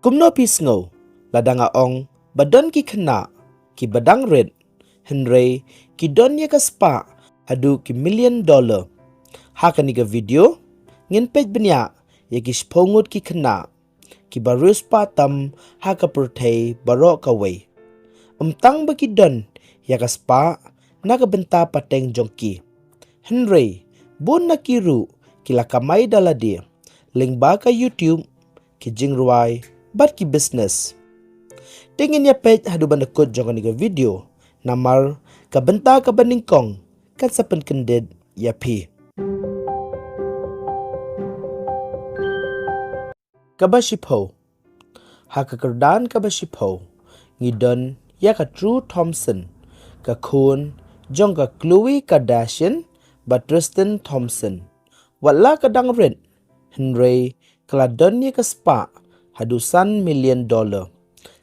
kumno pisngo ladanga ong badon ki Khynnah ki badang red hynrei ki don ye ka spa adu ki $1 million hakani ka video ngin page benya ye ki spongut ki Khynnah ki Riewspah Tam haka Pyrthei Baroh Kawei tang ba ki don ya ka spa naga bynta pateng jongki hynrei bun na kiru kila kamay daladi link ba ka YouTube ki jingkyrhai bat ki business tingin ya page hadu bandakut jong ni video namar ka bynta ka baningkong kan sa penkended ya pi kabashipo hakakerdan kabashipo ngidon ya ka True Thompson ka kun jong ka Khloe Kardashian ba Tristan Thompson wala ka dang red hynrei kala don ya ka spa hadusan $1 million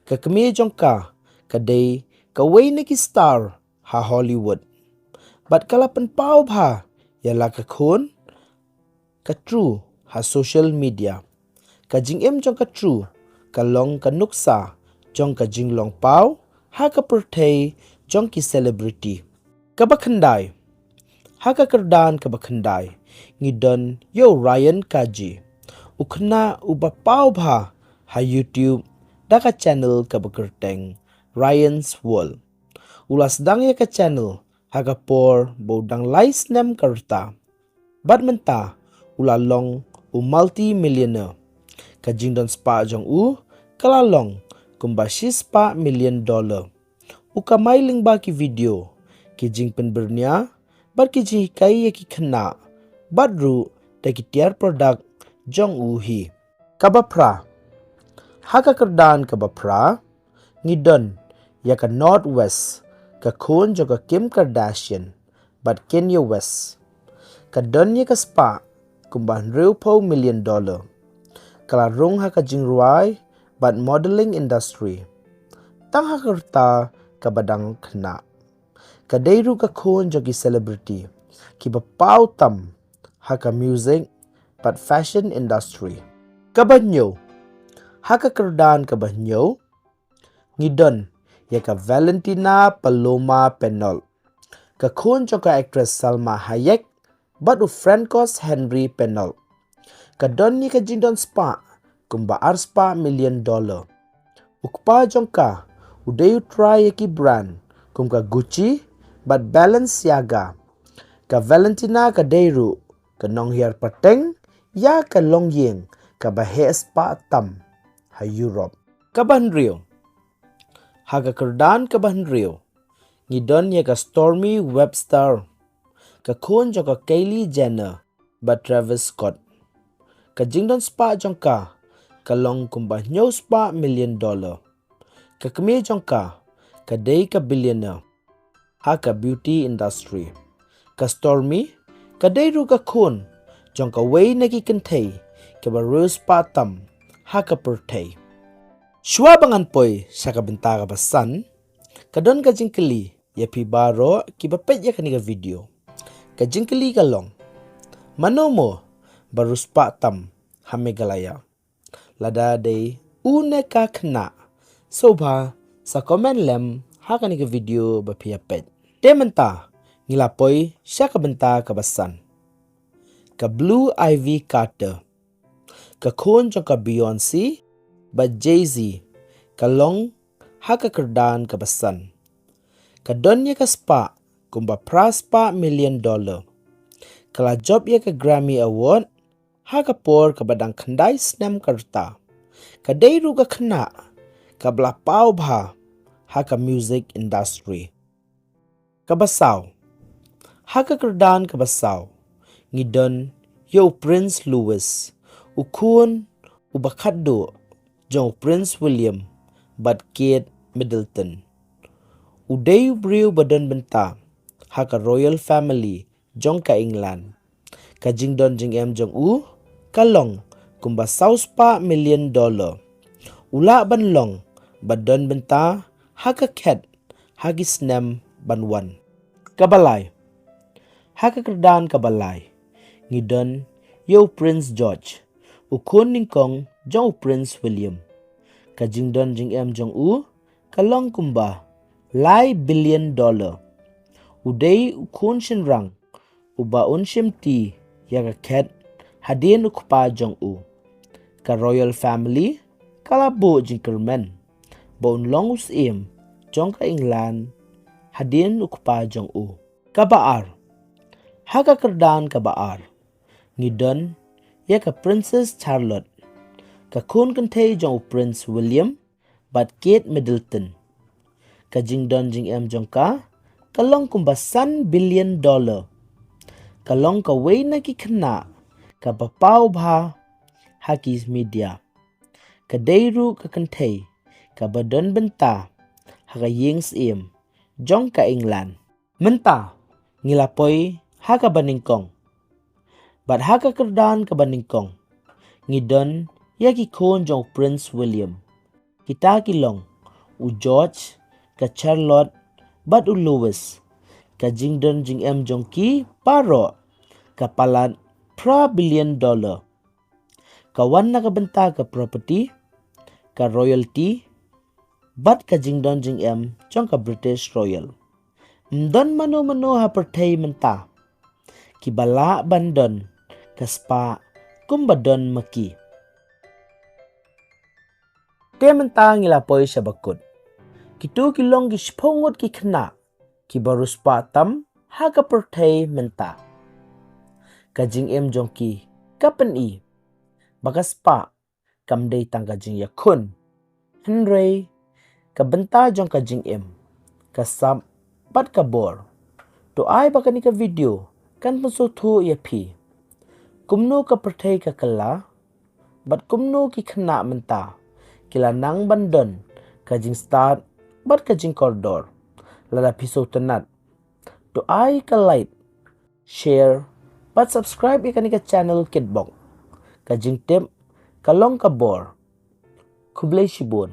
ka kami jong ka kaday Kawei na ki star ha Hollywood bat kala penpau bha yala ka kun ka true ha social media ka jingim jong ka true ka long ka nuksa jong ka jinglong pau ha ka Pyrthei jong ki celebrity ka bakhandai ha ka kerdan ka bakhandai ngidon yo Ryan kaji ukna uba pau bha ha YouTube da ka channel ka bakerteng Ryan's World ulas dang ya ka channel ha ka por bodang lai snem karta bat menta ulalong multi-millionaire ka jingdon spa jong kalalong kumba $6 million ukamay ling ba ki video ki jingpen bernia bat ki kiei ya ki Khynnah bat ru da ki tiar product jong hi kabapra haka kerdan kabapra ngidon ya ka Northwest ka kun jong ka Kim Kardashian bat Kanye West ka don ya ka spa kumba $100 million kala rung haka jingkyrhai bat modeling industry tang hakerta ka badang Khynnah ka deiru ka kun jong ki celebrity ki bapau tam haka music bat fashion industry kabanyo haka kerdan kabanyo ngidon ya ka Valentina Paloma Penol ka kun jong ka actress Salma Hayek bat Francos Henry Penol ka don ni ka jingdon spa kumba $4 million ukpa jong ka udayu try ki brand kumka Gucci bat Balenciaga ka Valentina ka deiru ka nonghiar pateng ya ka longyeng ka Riewspah Tam ha Europe ka banrio haga kerdan ka banrio ngidon ya ka Stormy Webster ka kun jong ka Kylie Jenner bat Travis Scott ka jingdon spa jong ka kalong kumba $1 million ka kami jong ka kaday ka billionaire ha ka beauty industry ka Stormy kaday ru ka kun jong ka way nakikintay ka Riewspah Tam ha ka Pyrthei shwa bangan poy sa kabinta ka basan kadon ka jingkeli ya pi Baroh ki bapet ya kani ka video ka jingkeli ka long manomo Riewspah Tam ha Meghalaya lada day une ka Khynnah sobha sa comment lem ha kani ka video bapia pet tementa ngilapoy siya kabinta ka basan ka Blue Ivy Carter ka kun jong ka Beyonce ba Jay-Z ka long ha ka kerdan ka basan ka don ya ka spa kumba $1 million kala job ya ka Grammy Award ha ka por ka badang khandai snem karta ka deiru ka Khynnah ka blapau bha ha ka music industry kabasaw ha ka kerdan kabasaw ngidon yo Prince Louis ukun ubakaddo jong Prince William bat Kate Middleton uday briu badan bynta ha ka royal family jong ka England ka jingdon jingim jong kalong kumba $6 million ula banlong badan bynta ha ka cat ha ki snem banwan kabalay ha ka kerdan kabalay ngidon yo Prince George ukun ningkong jong Prince William ka jingdon jingem jong kalong kumba lai $1 billion udai ukun shinrang uba unshim ti yaga ket hadin ukpa jong ka royal family kalabo jingkmen bon long usim jong ka England hadin ukpa jong kabaar haga kerdan kabaar ngidon yaga Princess Charlotte ka kun kante jong Prince William but Kate Middleton ka jingdon jingem jong kalong kumbasan $1 billion kalong Kawei na Khynnah ka bapaw bha haki media ka deiru ka kante ka badon bynta haga yings jong ka England menta ngilapoy haga baningkong but haga kerdan ka baningkong ngidon yaki kon jong Prince William kita kilong u George ka Charlotte but u Louis ka jingdon jingem jong Baroh ka palat $1 billion kawan na kabenta ka property ka royalty but ka jingdon jingem jong ka British Royal mdon mano ha Pyrthei menta kibala bandon kaspa kumbadon maki te menta ngilapoy sa bakut kitu kilong gispongot ki Khynnah ki Riewspah Tam ha ka Pyrthei menta ka jingem jong kapen bagaspa kamday tangka jing yakun hynrei ka bynta jong ka jingim ka sap bat ka bor to ai bakani ka video kan pusuthu yapi kumno ka Pyrthei ka kala bat kumno ki Khynnah menta kila nang bandon ka jing start bat ka jing koridor lada piso tenat to ai ka like share bat subscribe ikani ka channel Kitbok ka Jingtip kalong ka bor kublay shibon